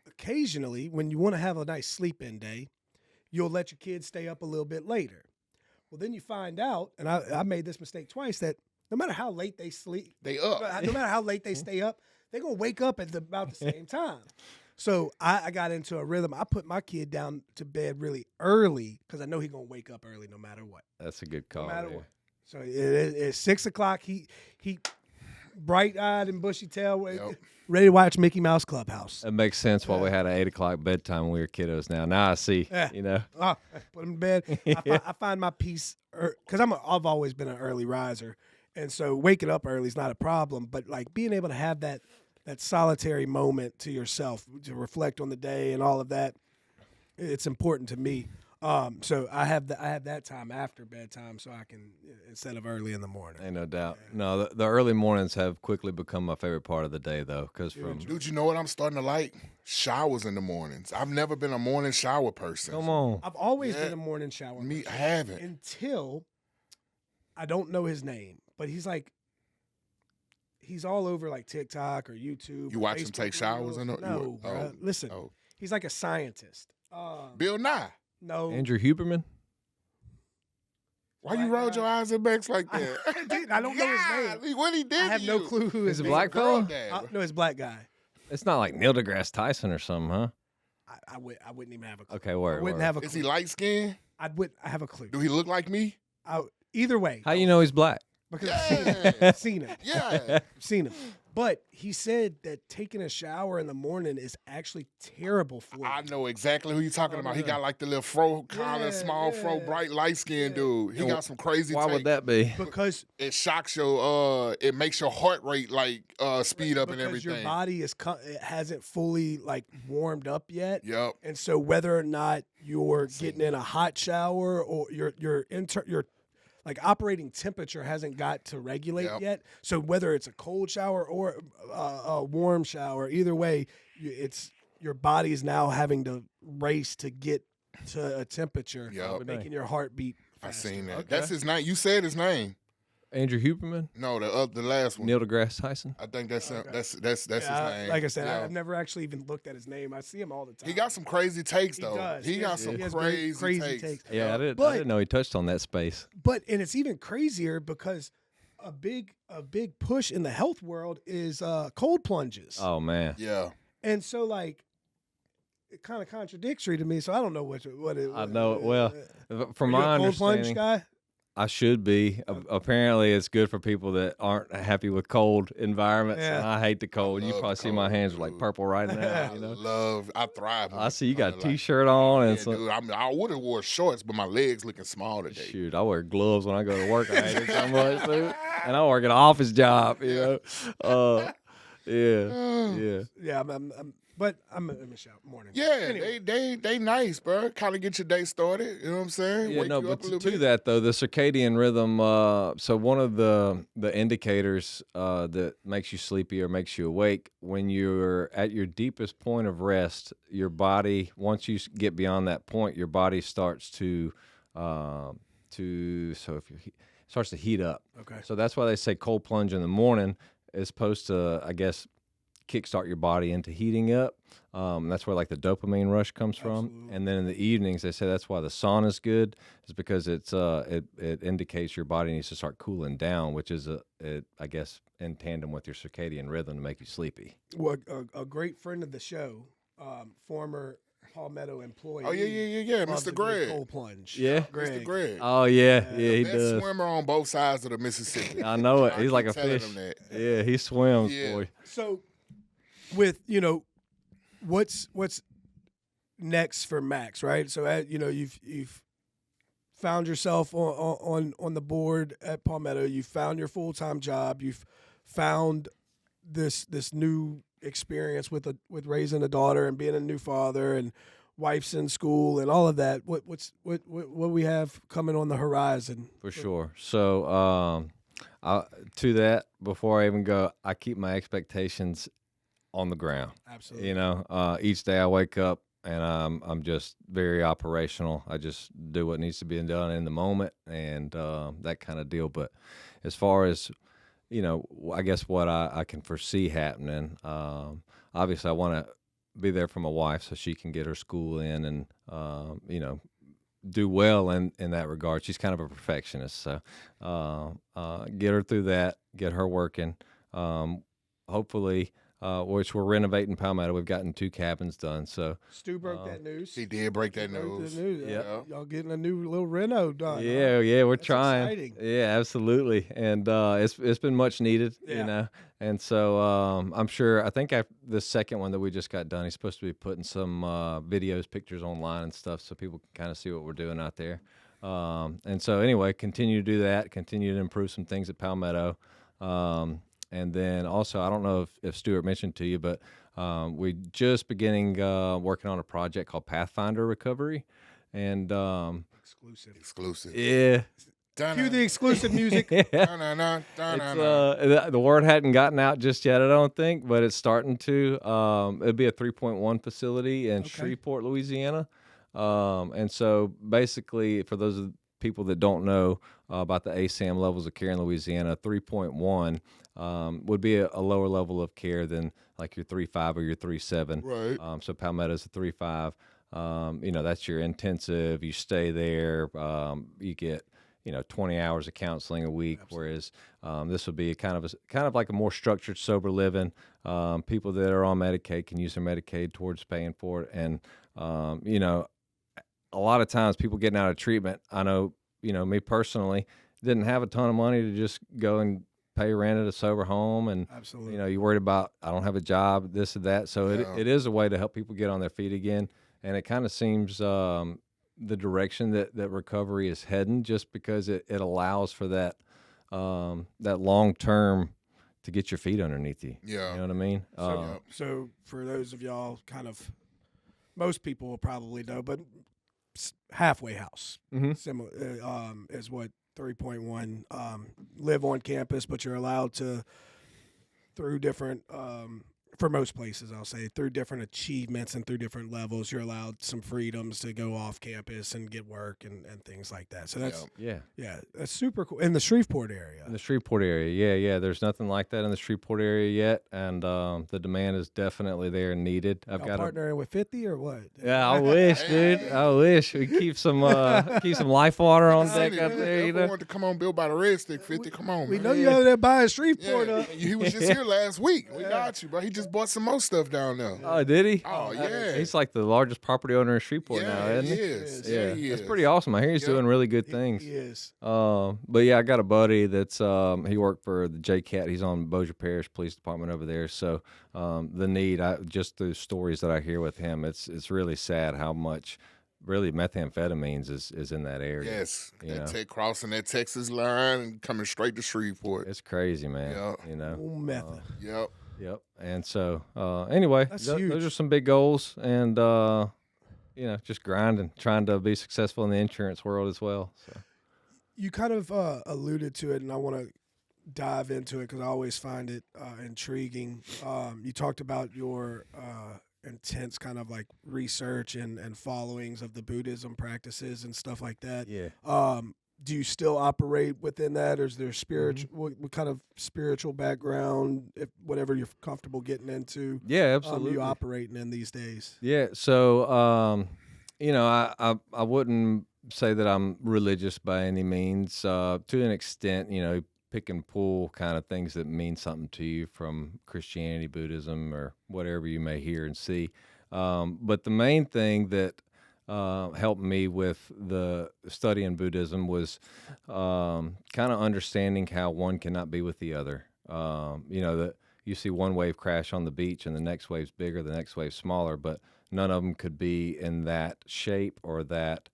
occasionally, when you want to have a nice sleep-in day, you'll let your kids stay up a little bit later. Well, then you find out, and I made this mistake twice, that no matter how late they sleep, they up. No matter how late they stay up, they're going to wake up at about the same time. So I got into a rhythm. I put my kid down to bed really early because I know he's going to wake up early no matter what. That's a good call. No matter what. So it's 6 o'clock. He bright-eyed and bushy-tailed, ready to watch Mickey Mouse Clubhouse. It makes sense why we had an 8 o'clock bedtime when we were kiddos. Now I see. You know, put him to bed. I find my peace because I've always been an early riser, and so waking up early is not a problem. But like being able to have that solitary moment to yourself to reflect on the day and all of that, it's important to me. So I have that time after bedtime, so I can instead of early in the morning. Ain't no doubt. Yeah. No, the early mornings have quickly become my favorite part of the day, though. Dude, you know what I'm starting to like? Showers in the mornings. I've never been a morning shower person. Come on. I've always been a morning shower person. I haven't. Until I don't know his name, but he's all over like TikTok or YouTube. You watch him take showers in the No, listen. He's like a scientist. Bill Nye. No. Andrew Huberman? Why you rolled your eyes at Bex like that? I don't know his name. What he did? I have no clue who is. Is it black fella? No, it's black guy. It's not like Neil deGrasse Tyson or something, huh? I wouldn't even have a clue. Okay, word. I wouldn't have a clue. Is he light skinned? I have a clue. Do he look like me? Either way. How you know he's black? Because I've seen him. Yeah. Seen him. But he said that taking a shower in the morning is actually terrible for you. I know exactly who you're talking about. He got like the little fro collar, small fro, bright light skinned dude. He got some crazy Why would that be? Because it shocks your it makes your heart rate like speed up and everything. Because your body it hasn't fully like warmed up yet. Yep. And so whether or not you're getting in a hot shower or your like operating temperature hasn't got to regulate yet. So whether it's a cold shower or a warm shower, either way, it's your body is now having to race to get to a temperature, making your heart beat faster. I seen that. Okay. That's his name. You said his name. Andrew Huberman? No, the last one. Neil deGrasse Tyson? I think that's his name. Like I said, I've never actually even looked at his name. I see him all the time. He got some crazy takes, though. He does. He got some crazy takes. Yeah, I didn't know he touched on that space. And it's even crazier because a big push in the health world is cold plunges. Oh, man. Yeah. And so, like, it kind of contradictory to me, so I don't know what it I know it well. From my understanding. understanding. Cold plunge guy? I should be. Apparently, it's good for people that aren't happy with cold environments. Yeah. And I hate the cold. You love probably the see my cold, hands are like dude. purple right now. You know, I thrive. I see you got a under, like, T-shirt on and yeah, some. dude. I would have wore shorts, but my legs looking small today. Shoot, I wear gloves when I go to work. I hate it so much, dude. And I work at an office job. You know, yeah. Yeah, but I'm in the shower morning. Yeah, Anyway. they nice, bro. Kind of get your day started. You know what I'm saying? Yeah, Wake no, you up but a little to bit. that though, the circadian rhythm. So one of the indicators that makes you sleepy or makes you awake when you're at your deepest point of rest, your body, once you get beyond that point, your body starts to starts to heat up. Okay. So that's why they say cold plunge in the morning is supposed to, I guess, kickstart your body into heating up. That's where like the dopamine rush comes from. Absolutely. And then in the evenings, they say that's why the sauna is good, is because it indicates your body needs to start cooling down, which is I guess in tandem with your circadian rhythm to make you sleepy. Well, a great friend of the show, former Palmetto employee. Oh yeah, loves Mr. a good Greg. Cold plunge. Yeah. Mr. Greg. Oh yeah, the he best does. swimmer on both sides of the Mississippi. I know it. I He's like keep a telling fish. him that. Yeah, he swims, Yeah. boy. So, with what's next for Max, right? So, you've found yourself on the board at Palmetto. You found your full-time job. You've found this new experience with raising a daughter and being a new father, and wife's in school and all of that. What we have coming on the horizon? For sure. So, to that, before I even go, I keep my expectations on the ground. Absolutely. You know, each day I wake up and I'm just very operational. I just do what needs to be done in the moment and that kind of deal. But as far as, I guess what I can foresee happening, obviously I want to be there for my wife so she can get her school in and, do well in that regard. She's kind of a perfectionist. So get her through that, get her working. Hopefully, which we're renovating Palmetto. We've gotten 2 cabins done. So Stu broke that news. He did break that Broke news. the news. Yeah. Y'all getting a new little reno done. huh? yeah, we're That's trying. exciting. Yeah, absolutely, and it's been much needed, Yeah. And so I'm sure. I think the second one that we just got done, he's supposed to be putting some videos, pictures online and stuff, so people can kind of see what we're doing out there. And so anyway, continue to do that. Continue to improve some things at Palmetto. And then also, I don't know if Stuart mentioned to you, but we just beginning working on a project called Pathfinder Recovery, and Exclusive. yeah. Cue the exclusive music. Dun-dun-dun, It's, dun-dun-dun. the word hadn't gotten out just yet, I don't think, but it's starting to. It'll be a 3.1 facility in Shreveport, Louisiana. And so basically, for those people that don't know about the ASAM levels of care in Louisiana, 3.1 would be a lower level of care than like your 3.5 or your 3.7. Right. So Palmetto's a 3.5. That's your intensive. You stay there. You get 20 hours of counseling a week. Absolutely. Whereas this would be kind of like a more structured, sober living. People that are on Medicaid can use their Medicaid towards paying for it. And, a lot of times people getting out of treatment, I know, me personally, didn't have a ton of money to just go and pay rent at a sober home. And, Absolutely. you're worried about, I don't have a job, this or that. So Yeah. it is a way to help people get on their feet again. And it kind of seems the direction that recovery is heading, just because it allows for that long term to get your feet underneath you. Yeah. You know what I mean? So for those of y'all, most people will probably know, but halfway house, Mhm. similar is what 3.1 live on campus, but you're allowed to through different. For most places, I'll say, through different achievements and through different levels, you're allowed some freedoms to go off campus and get work and things like that. So that's Yeah. that's super cool in the Shreveport area. In the Shreveport area, yeah. There's nothing like that in the Shreveport area yet, and the demand is definitely there and needed. I've Y'all got partnering with 50 or what? Yeah, I wish, dude. I wish we keep some life water on deck out there. If wanted to come on, built by the Red Stick 50. Come on, We man. know you out there buying Shreveport. Yeah, he was just here last week. We got you, bro. He just just bought some more stuff down there. Oh, did he? Oh, yeah. He's like the largest property owner in Shreveport now, isn't he? He is. Yeah, he that's is. pretty awesome. I hear he's doing really good things. He is. But yeah, I got a buddy that's he worked for the JCAT. He's on Bossier Parish Police Department over there. So the need, just through stories that I hear with him, it's really sad how much really methamphetamines is in that area. Yes, you know? Crossing that Texas line and coming straight to Shreveport. It's crazy, man. Yep. You know, Method. Yep. Yep. And so anyway, That's those huge. are some big goals, and you know, just grinding, trying to be successful in the insurance world as well. So You kind of alluded to it, and I want to dive into it because I always find it intriguing. You talked about your intense kind of like research and followings of the Buddhism practices and stuff like that. yeah. Do you still operate within that, or is there spiritual? What kind of spiritual background, if whatever you're comfortable getting into? Yeah, absolutely. You operating in these days? Yeah, so you know, I wouldn't say that I'm religious by any means. To an extent, you know, pick and pull kind of things that mean something to you from Christianity, Buddhism, or whatever you may hear and see. But the main thing that helped me with the study in Buddhism was kind of understanding how one cannot be with the other. You know, that you see one wave crash on the beach and the next wave's bigger, the next wave's smaller, but none of them could be in that shape or that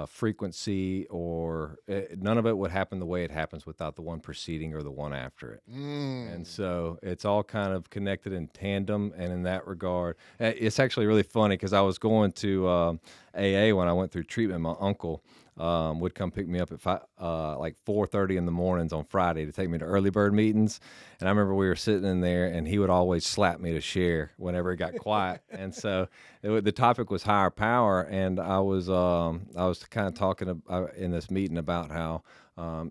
frequency, or none of it would happen the way it happens without the one preceding or the one after it. And so it's all kind of connected in tandem. And in that regard, it's actually really funny because I was going to AA when I went through treatment. My uncle would come pick me up at like 4:30 in the mornings on Friday to take me to early bird meetings. And I remember we were sitting in there, and he would always slap me to share whenever it got quiet. And so the topic was higher power, and I was kind of talking in this meeting about how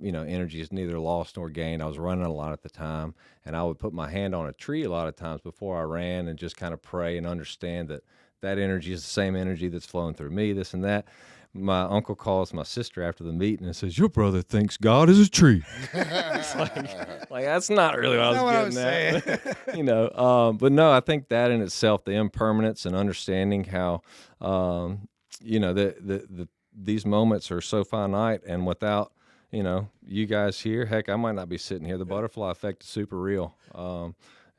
you know, energy is neither lost nor gained. I was running a lot at the time, and I would put my hand on a tree a lot of times before I ran and just kind of pray and understand that energy is the same energy that's flowing through me, this and that. My uncle calls my sister after the meeting and says, "Your brother thinks God is a tree." It's like that's not really what I was getting at. You know, but no, I think that in itself, the impermanence and understanding how, you know, these moments are so finite, and without, you know, you guys here, heck, I might not be sitting here. The butterfly effect is super real.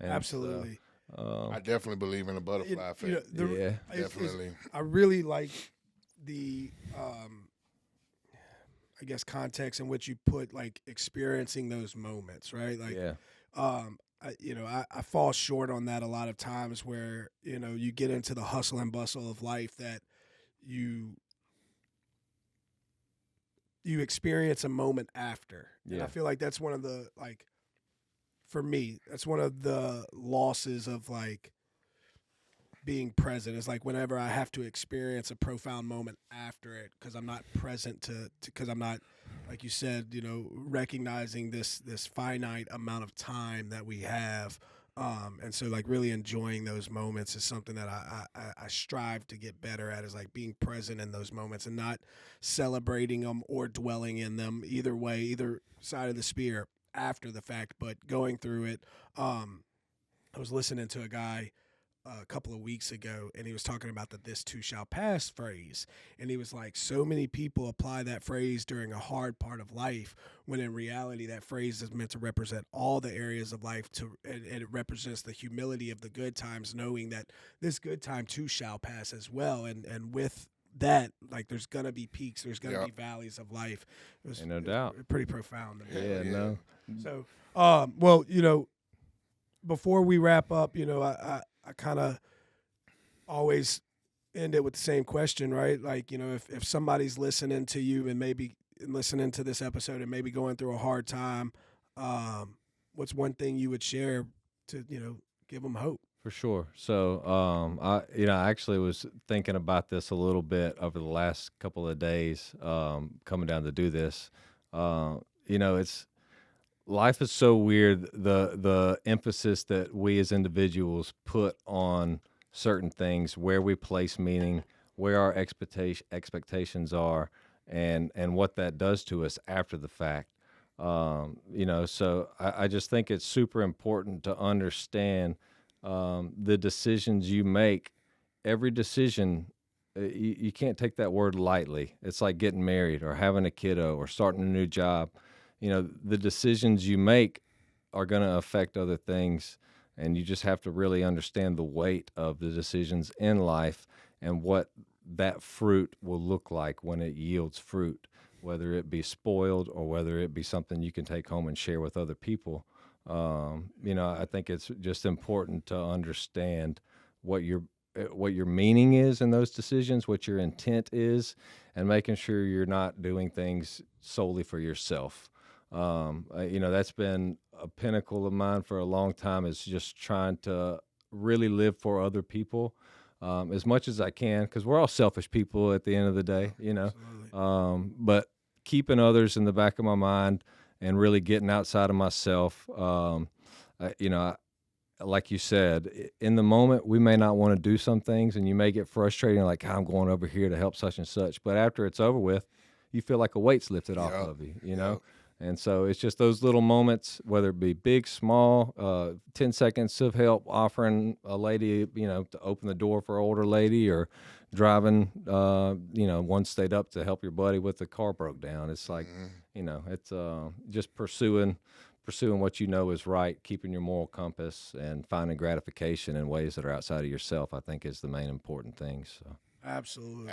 Absolutely. I definitely believe in the butterfly effect. Yeah, Definitely. I really like the I guess context in which you put like experiencing those moments, right? Like yeah, I fall short on that a lot of times where, you know, you get into the hustle and bustle of life that you experience a moment after. And I feel like that's one of the, like, for me, that's one of the losses of like being present. Is like whenever I have to experience a profound moment after it because I'm not present because I'm not, like you said, you know, recognizing this finite amount of time that we have. And so like really enjoying those moments is something that I strive to get better at, is like being present in those moments and not celebrating them or dwelling in them, either way, either side of the spear after the fact, but going through it. I was listening to a guy a couple of weeks ago, and he was talking about the "this too shall pass" phrase, and he was like, so many people apply that phrase during a hard part of life, when in reality that phrase is meant to represent all the areas of life, and it represents the humility of the good times, knowing that this good time too shall pass as well, and with that, like, there's gonna be peaks, there's gonna be valleys of life. It was no doubt pretty profound. yeah, no. So, well, you know, before we wrap up, you know, I kind of always end it with the same question, right? Like, you know, if somebody's listening to you and maybe listening to this episode and maybe going through a hard time, what's one thing you would share to, you know, give them hope? For sure. So, I actually was thinking about this a little bit over the last couple of days, coming down to do this. You know, life is so weird. The emphasis that we as individuals put on certain things, where we place meaning, where our expectations are, and what that does to us after the fact. You know, so I just think it's super important to understand the decisions you make, every decision, you can't take that word lightly. It's like getting married or having a kiddo or starting a new job. You know, the decisions you make are going to affect other things, and you just have to really understand the weight of the decisions in life and what that fruit will look like when it yields fruit, whether it be spoiled or whether it be something you can take home and share with other people. You know, I think it's just important to understand what your meaning is in those decisions, what your intent is, and making sure you're not doing things solely for yourself. You know, that's been a pinnacle of mine for a long time, is just trying to really live for other people as much as I can, because we're all selfish people at the end of the day, you know. But keeping others in the back of my mind and really getting outside of myself, you know, like you said, in the moment, we may not want to do some things, and you may get frustrated, like, I'm going over here to help such and such. But after it's over with, you feel like a weight's lifted off of you, you know? And so it's just those little moments, whether it be big, small, 10 seconds of help, offering a lady, you know, to open the door for an older lady, or driving, you know, one state up to help your buddy with the car broke down. It's like, you know, it's just pursuing what you know is right, keeping your moral compass, and finding gratification in ways that are outside of yourself, I think, is the main important thing. So. Absolutely.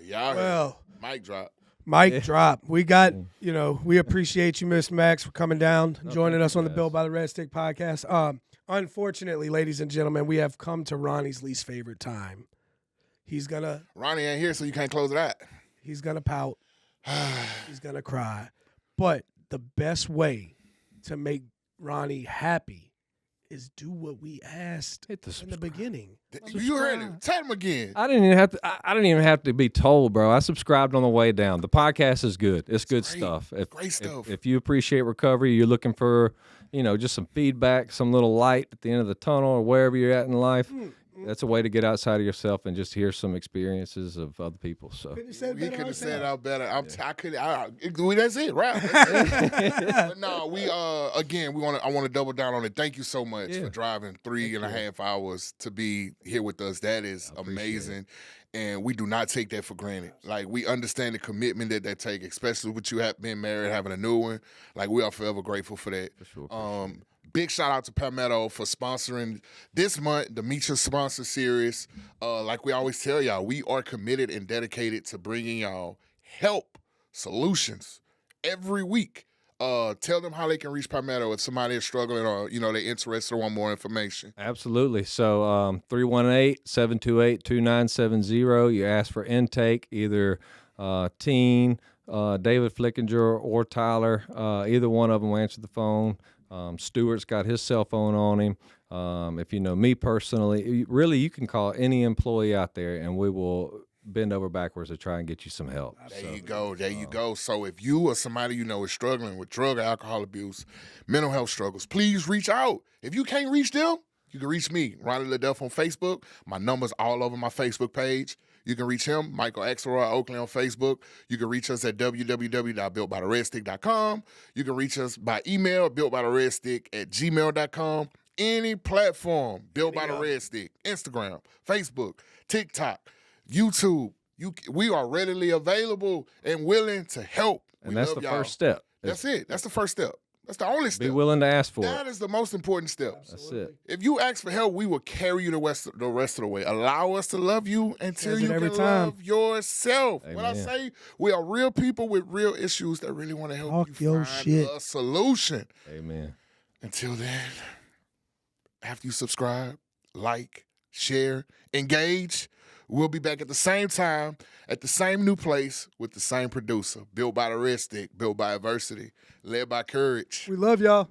Y'all Well, mic drop. Mic drop. We got, you know, we appreciate you, Miss Max, for coming down, joining us on the Built by the Red Stick podcast. Unfortunately, ladies and gentlemen, we have come to Ronnie's least favorite time. Ronnie ain't here, so you can't close it out. He's going to pout. He's going to cry. But the best way to make Ronnie happy is do what we asked in the beginning. You heard it. Tell him again. I didn't even have to be told, bro. I subscribed on the way down. The podcast is good. It's good stuff. Great stuff. If you appreciate recovery, you're looking for, you know, just some feedback, some little light at the end of the tunnel, or wherever you're at in life. That's a way to get outside of yourself and just hear some experiences of other people. So You could have said it out better. That's it, right? But no, again, I want to double down on it. Thank you so much for driving 3.5 hours to be here with us. That is amazing. And we do not take that for granted. Like, we understand the commitment that take, especially with you being married, having a new one. Like, we are forever grateful for that. For sure. Big shout out to Palmetto for sponsoring this month, the Meet Your Sponsor series. Like we always tell y'all, we are committed and dedicated to bringing y'all help, solutions every week. Tell them how they can reach Palmetto if somebody is struggling, or, you know, they're interested or want more information. Absolutely. So 318-728-2970. You ask for intake, either Teen, David Flickinger, or Tyler. Either one of them will answer the phone. Stuart's got his cell phone on him. If you know me personally, really, you can call any employee out there, and we will bend over backwards to try and get you some help. There you go. So if you or somebody you know is struggling with drug or alcohol abuse, mental health struggles, please reach out. If you can't reach them, you can reach me, Ronnie LeDuff, on Facebook. My number's all over my Facebook page. You can reach him, Michael Axelrod Oakley, on Facebook. You can reach us at www.builtbytheredstick.com. You can reach us by email, builtbytheredstick@gmail.com. Any platform, Built by the Red Stick, Instagram, Facebook, TikTok, YouTube. We are readily available and willing to help. And that's the first step. That's it. That's the first step. That's the only step. Be willing to ask for it. That is the most important step. That's it. If you ask for help, we will carry you the rest of the way. Allow us to love you until you can love yourself. Amen. When I say we are real people with real issues that really want to help you find a solution. Amen. Until then, after you subscribe, like, share, engage, we'll be back at the same time, at the same new place, with the same producer. Built by the Red Stick, built by adversity, led by courage. We love y'all.